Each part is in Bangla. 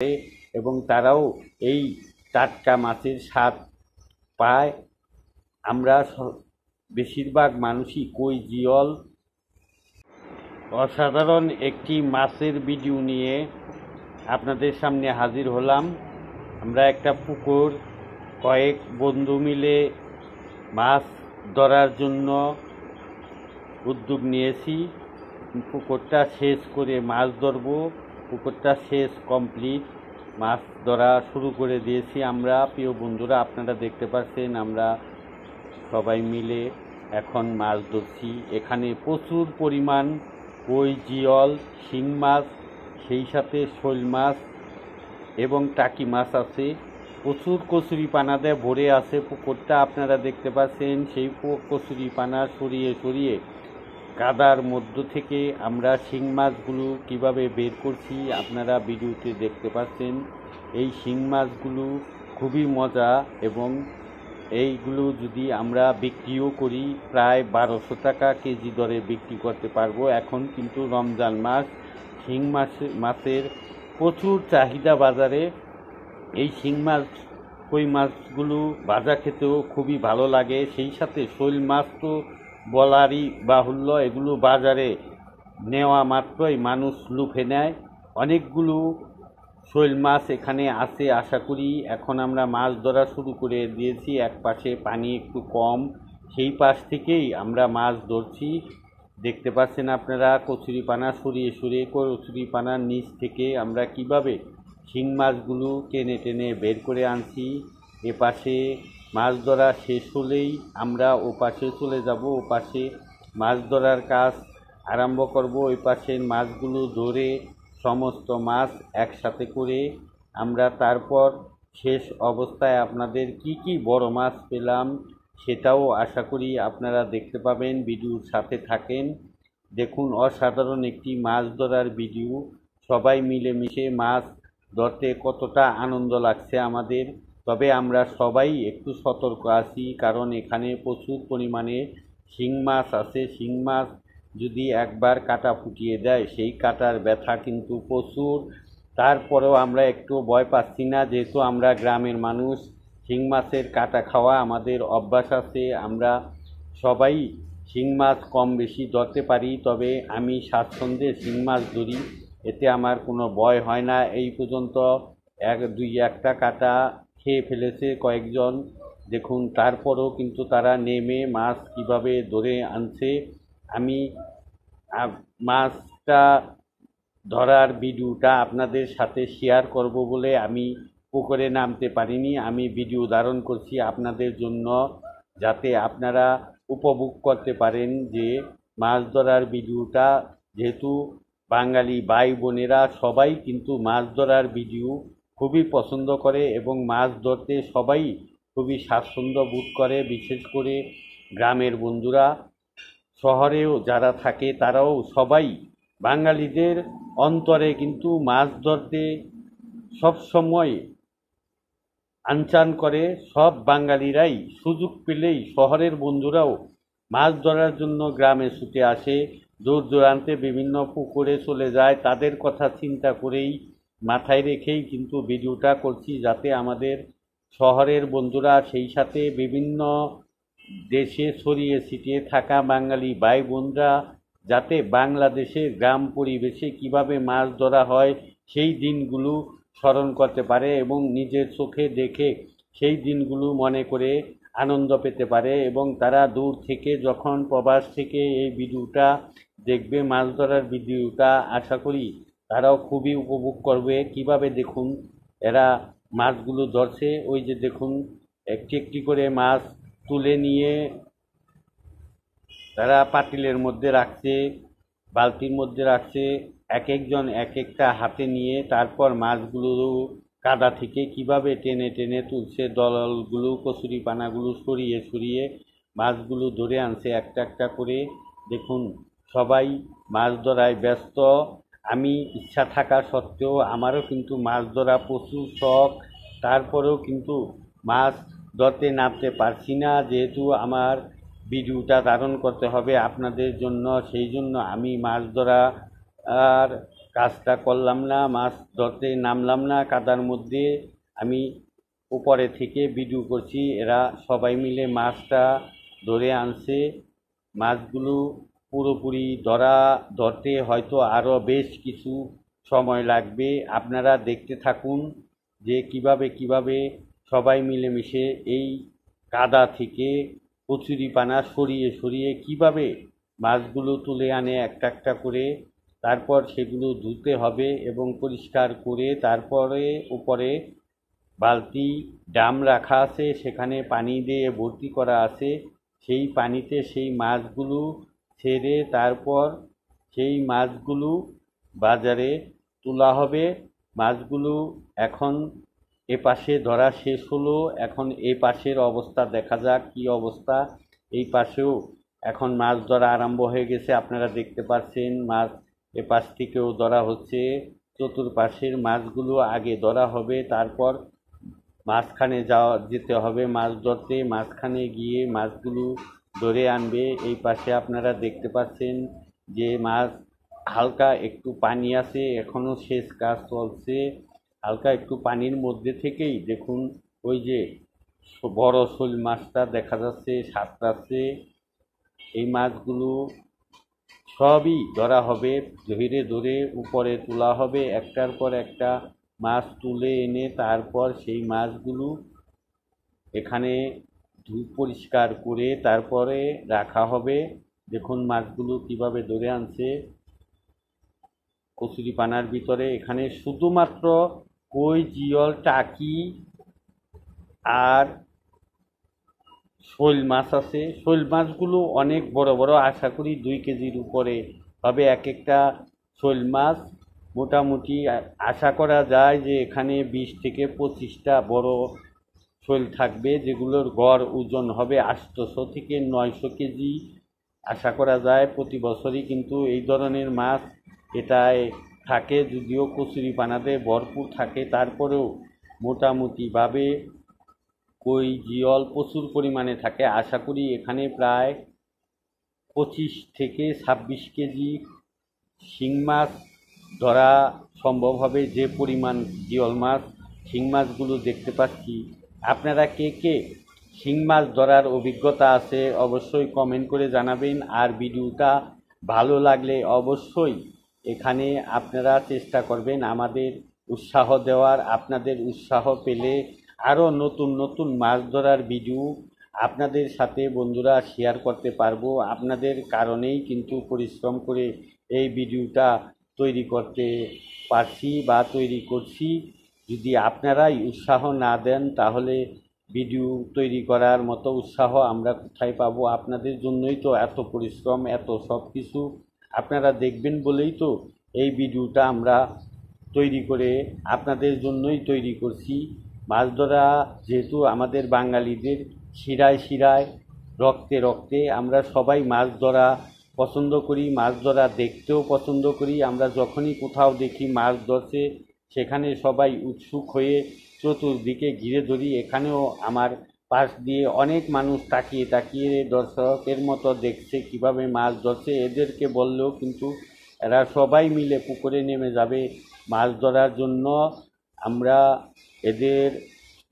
এবং তারাও এই টাটকা মাছের স্বাদ পায়। আমরা বেশিরভাগ মানুষই কই, জিয়ল অসাধারণ একটি মাছের ভিডিও নিয়ে আপনাদের সামনে হাজির হলাম। আমরা একটা পুকুর কয়েক বন্ধু মিলে মাছ ধরার জন্য উদ্যোগ নিয়েছি। পুকুরটা শেষ করে মাছ ধরবো। পুকুরটা শেষ কমপ্লিট, মাছ ধরা শুরু করে দিয়েছি আমরা। প্রিয় বন্ধুরা, আপনারা দেখতে পাচ্ছেন আমরা সবাই মিলে এখন মাছ ধরছি। এখানে প্রচুর পরিমাণ কই, জিয়ল, শিং মাছ, সেই সাথে শোল মাছ এবং টাকি মাছ আছে। প্রচুর কচুরিপানাতে ভরে আছে পুকুরটা, আপনারা দেখতে পাচ্ছেন। সেই কচুরিপানা সরিয়ে সরিয়ে কাদার মধ্য থেকে আমরা শিং মাছগুলো কীভাবে বের করছি আপনারা ভিডিওতে দেখতে পাচ্ছেন। এই শিং মাছগুলো খুবই মজা এবং এইগুলো যদি আমরা বিক্রিও করি প্রায় 1200 টাকা কেজি দরে বিক্রি করতে পারবো। এখন কিন্তু রমজান মাস, শিং মাছের প্রচুর চাহিদা বাজারে। এই শিং মাছ, কই মাছগুলো ভাজা খেতেও খুবই ভালো লাগে। সেই সাথে শোল মাছ তো বলারই বাহুল্য, এগুলো বাজারে নেওয়া মাত্রই মানুষ লুফে নেয়। অনেকগুলো শোল মাছ এখানে আছে আশা করি। এখন আমরা মাছ ধরা শুরু করে দিয়েছি। এক পাশে পানি একটু কম, সেই পাশ থেকেই আমরা মাছ ধরছি। দেখতে পাচ্ছেন আপনারা কচুরিপানা সরিয়ে সরিয়ে কচুরিপানার নিচ থেকে আমরা কিভাবে শিং মাছগুলো টেনে টেনে বের করে আনছি। এপাশে মাছ ধরা শেষ হলেই আমরা ওপাশে চলে যাব, ওপাশে মাছ ধরার কাজ আরম্ভ করব। ওই পাশের মাছগুলো ধরে সমস্ত মাছ একসাথে করে আমরা তারপর শেষ অবস্থায় আপনাদের কি কি বড় মাছ পেলাম সেটাও আশা করি আপনারা দেখতে পাবেন। ভিডিওর সাথে থাকেন, দেখুন অসাধারণ একটি মাছ ধরার ভিডিও। সবাই মিলেমিশে মাছ ধরতে কতটা আনন্দ লাগছে আমাদের। তবে আমরা সবাই একটু সতর্ক আছি, কারণ এখানে প্রচুর পরিমাণে শিং মাছ আছে। শিং মাছ যদি একবার কাঁটা ফুটিয়ে দেয়, সেই কাঁটার ব্যথা কিন্তু প্রচুর। তারপরেও আমরা একটু ভয় পাচ্ছি না, যেহেতু আমরা গ্রামের মানুষ। শিং মাছের কাঁটা খাওয়া আমাদের অভ্যাস আছে। আমরা সবাই শিং মাছ কম বেশি ধরতে পারি, তবে আমি স্বাচ্ছন্দ্যে শিং মাছ ধরি, এতে আমার কোনো ভয় হয় না। এই পর্যন্ত দুই একটা কাঁটা খেয়ে ফেলেছে কয়েকজন, দেখুন। তারপরেও কিন্তু তারা নেমে মাছ কিভাবে ধরে আনছে। আমি মাছটা ধরার ভিডিওটা আপনাদের সাথে শেয়ার করব বলে আমি পুকুরে নামতে পারিনি। আমি ভিডিও ধারণ করছি আপনাদের জন্য, যাতে আপনারা উপভোগ করতে পারেন যে মাছ ধরার ভিডিওটা। যেহেতু বাঙালি ভাই বোনেরা সবাই কিন্তু মাছ ধরার ভিডিও খুবই পছন্দ করে এবং মাছ ধরতে সবাই খুবই স্বাচ্ছন্দ্য বোধ করে। বিশেষ করে গ্রামের বন্ধুরা, শহরেও যারা থাকে তারাও সবাই বাঙালিদের অন্তরে কিন্তু মাছ ধরতে সবসময় আনচান করে। সব বাঙালিরাই সুযোগ পেলেই, শহরের বন্ধুরাও মাছ ধরার জন্য গ্রামে ছুটে আসে, দূর দূরান্তে বিভিন্ন পুকুরে চলে যায়। তাদের কথা চিন্তা করেই, মাথায় রেখেই কিন্তু ভিডিওটা করছি, যাতে আমাদের শহরের বন্ধুরা, সেই সাথে বিভিন্ন দেশে ছড়িয়ে ছিটিয়ে থাকা বাঙালি ভাই বোনরা যাতে বাংলাদেশের গ্রাম পরিবেশে কিভাবে মাছ ধরা হয় সেই দিনগুলো স্মরণ করতে পারে এবং নিজের চোখে দেখে সেই দিনগুলো মনে করে আনন্দ পেতে পারে। এবং তারা দূর থেকে যখন প্রবাস থেকে এই ভিডিওটা দেখবে, মাছ ধরার ভিডিওটা, আশা করি তারাও খুবই উপভোগ করবে। কিভাবে দেখুন এরা মাছগুলো ধরছে। ওই যে দেখুন একটি একটি করে মাছ তুলে নিয়ে তারা পাতিলের মধ্যে রাখছে, বালতির মধ্যে রাখছে, এক একজন এক একটা হাতে নিয়ে তারপর মাছগুলো কাদা থেকে কিভাবে টেনে টেনে তুলছে। দলগুলো কচুরিপানাগুলো সরিয়ে সরিয়ে মাছগুলো ধরে আনছে একটা একটা করে। দেখুন সবাই মাছ ধরায় ব্যস্ত। আমি ইচ্ছা থাকা সত্ত্বেও আমারও কিন্তু মাছ ধরা প্রচুর শখ। তারপরেও কিন্তু মাছ ধরতে নামতে পারছি না, যেহেতু আমার ভিডিওটা ধারণ করতে হবে আপনাদের জন্য। সেই জন্য আমি মাছ ধরা আর কাজটা করলাম না, মাছ ধরতে নামলাম না কাদার মধ্যে। আমি উপরে থেকে ভিডিও করছি, এরা সবাই মিলে মাছটা ধরে আনছে। মাছগুলো পুরোপুরি ধরতে হয়তো আরও বেশ কিছু সময় লাগবে। আপনারা দেখতে থাকুন যে কিভাবে সবাই মিলেমিশে এই কাদা থেকে কচুরিপানা সরিয়ে সরিয়ে কিভাবে মাছগুলো তুলে আনে একটা একটা করে। তারপর সেগুলো ধুতে হবে এবং পরিষ্কার করে তারপরে উপরে বালতি ড্রাম রাখা আছে, সেখানে পানি দিয়ে ভর্তি করা আছে। সেই পানিতে সেই মাছগুলো ছেড়ে তারপর সেই মাছগুলো বাজারে তোলা হবে। মাছগুলো এখন এপাশে ধরা শেষ হলো, এখন এ পাশের অবস্থা দেখা যাক কি অবস্থা। এই পাশেও এখন মাছ ধরা আরম্ভ হয়ে গেছে, আপনারা দেখতে পাচ্ছেন। মাছ এপাশ থেকেও ধরা হচ্ছে। চতুর্পাশের মাছগুলো আগে ধরা হবে, তারপর মাঝখানে যেতে হবে মাছ ধরতে। মাঝখানে গিয়ে মাছগুলো ধরে আনবে। এই পাশে আপনারা দেখতে পাচ্ছেন যে মাছ হালকা একটু পানি আছে, এখনো শেষ কাজ চলছে। হালকা একটু পানির মধ্যে থেকেই দেখুন ওই যে বড় শোল মাছটা দেখা যাচ্ছে সাঁতরাচ্ছে। এই মাছগুলো সবই ধরা হবে, ধীরে ধরে উপরে তোলা হবে। একটার পর একটা মাছ তুলে এনে তারপর সেই মাছগুলো এখানে পরিষ্কার করে তারপরে রাখা হবে। দেখুন মাছগুলো কিভাবে ধরে আনছে কচুরিপানার ভিতরে। এখানে শুধুমাত্র কই, জিয়ল, টাকি আর শোল মাছ আছে। শোল মাছগুলো অনেক বড় বড়, আশা করি 2 কেজির উপরে হবে এক একটা শোল মাছ। মোটামুটি আশা করা যায় যে এখানে 20 থেকে 25টা বড় শোল থাকবে, যেগুলোর গড় ওজন হবে 800 থেকে 900 কেজি আশা করা যায়। প্রতি বছরই কিন্তু এই ধরনের মাছ এটায় থাকে, যদিও কচুরিপানাতে ভরপুর থাকে, তারপরেও মোটামুটিভাবে কই, জিয়ল প্রচুর পরিমাণে থাকে। আশা করি এখানে প্রায় 25 থেকে 26 কেজি শিং মাছ ধরা সম্ভব হবে, যে পরিমাণ জিয়ল মাছ শিং মাছগুলো দেখতে পাচ্ছি। আপনারা কে কে শিং মাছ ধরার অভিজ্ঞতা আছে অবশ্যই কমেন্ট করে জানাবেন। আর ভিডিওটা ভালো লাগলে অবশ্যই এখানে আপনারা চেষ্টা করবেন আমাদের উৎসাহ দেওয়ার। আপনাদের উৎসাহ পেলে আরও নতুন নতুন মাছ ধরার ভিডিও আপনাদের সাথে বন্ধুরা শেয়ার করতে পারবো। আপনাদের কারণেই কিন্তু পরিশ্রম করে এই ভিডিওটা তৈরি করতে পারছি বা তৈরি করছি। যদি আপনারাই উৎসাহ না দেন তাহলে ভিডিও তৈরি করার মতো উৎসাহ আমরা কোথায় পাবো? আপনাদের জন্যই তো এত পরিশ্রম, এত সব কিছু। আপনারা দেখবেন বলেই তো এই ভিডিওটা আমরা তৈরি করে আপনাদের জন্যই তৈরি করছি। মাছ ধরা যেহেতু আমাদের বাঙালিদের শিরায় শিরায়, রক্তে রক্তে, আমরা সবাই মাছ ধরা পছন্দ করি, মাছ ধরা দেখতেও পছন্দ করি। আমরা যখনই কোথাও দেখি মাছ ধরছে সেখানে সবাই উৎসুক হয়ে চতুর্দিকে ঘিরে ধরি। এখানেও আমার পাশ দিয়ে অনেক মানুষ তাকিয়ে তাকিয়ে দর্শকের মতো দেখছে কিভাবে মাছ ধরছে। এদেরকে বললেও কিন্তু এরা সবাই মিলে পুকুরে নেমে যাবে মাছ ধরার জন্য। আমরা এদের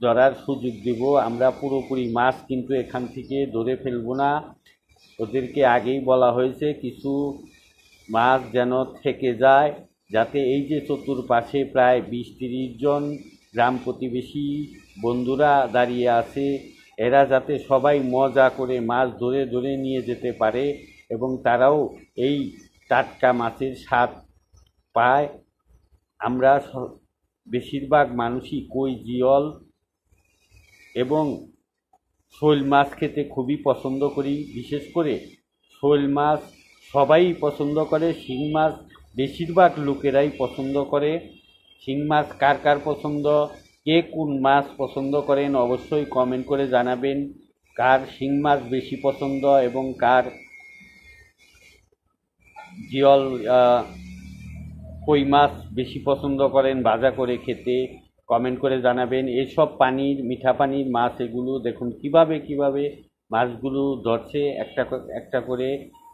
ধরার সুযোগ দেব। আমরা পুরোপুরি মাছ কিন্তু এখান থেকে ধরে ফেলবো না। ওদেরকে আগেই বলা হয়েছে কিছু মাছ যেন থেকে যায়, যাতে এই যে চতুর্পাশে প্রায় 20-30 জন গ্রাম প্রতিবেশী বন্ধুরা দাঁড়িয়ে আছে, এরা যাতে সবাই মজা করে মাছ ধরে ধরে নিয়ে যেতে পারে এবং তারাও এই টাটকা মাছের স্বাদ পায়। আমরা বেশিরভাগ মানুষই কই, জিয়ল এবং শোল মাছ খেতে খুবই পছন্দ করি। বিশেষ করে শোল মাছ সবাই পছন্দ করে, শিং মাছ বেশিরভাগ লোকেরাই পছন্দ করে। শিং মাছ কার কার পছন্দ, কে কোন মাছ পছন্দ করেন অবশ্যই কমেন্ট করে জানাবেন। কার শিং মাছ বেশি পছন্দ এবং কার জিয়ল কই মাছ বেশি পছন্দ করেন ভাজা করে খেতে, কমেন্ট করে জানাবেন। এসব পানির, মিঠা পানির মাছ এগুলো দেখুন কিভাবে মাছগুলো ধরছে একটা একটা করে।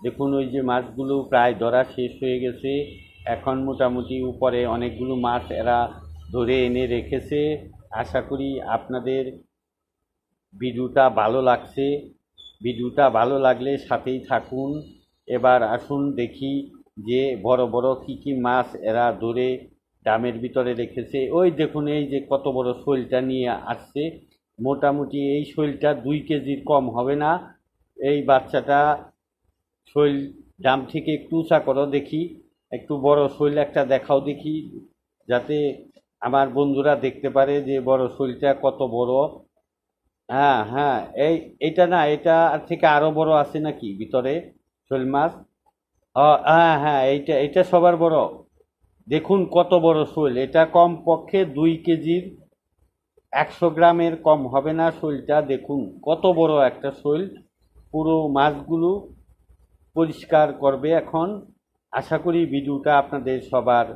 দেখুন ওই যে মাছগুলো প্রায় ধরা শেষ হয়ে গেছে। এখন মোটামুটি উপরে অনেকগুলো মাছ এরা ধরে এনে রেখেছে। আশা করি আপনাদের ভিডিওটা ভালো লাগছে। ভিডিওটা ভালো লাগলে সাথেই থাকুন। এবার আসুন দেখি যে বড় বড় কি কি মাছ এরা ধরে ড্রামের ভিতরে রেখেছে। ওই দেখুন, এই যে কত বড় শোলটা নিয়ে আসছে। মোটামুটি এই শোলটা 2 কেজির কম হবে না। এই বাচ্চাটা শৈল ড্রাম থেকে একটু উঁচা করো দেখি, একটু বড় শৈল একটা দেখাও দেখি, যাতে আমার বন্ধুরা দেখতে পারে যে বড় শৈলটা কত বড়। হ্যাঁ হ্যাঁ, এইটা না, এটা থেকে আরো বড় আছে নাকি ভিতরে শৈল মাছ? হ্যাঁ হ্যাঁ, এইটা সবার বড়। দেখুন কত বড় শৈল, এটা কম পক্ষে 2 কেজির 100 গ্রামের কম হবে না শৈলটা। দেখুন কত বড় একটা শৈল। পুরো মাছগুলো পরিষ্কার করবে এখন। আশা করি ভিডিওটা আপনাদের সবার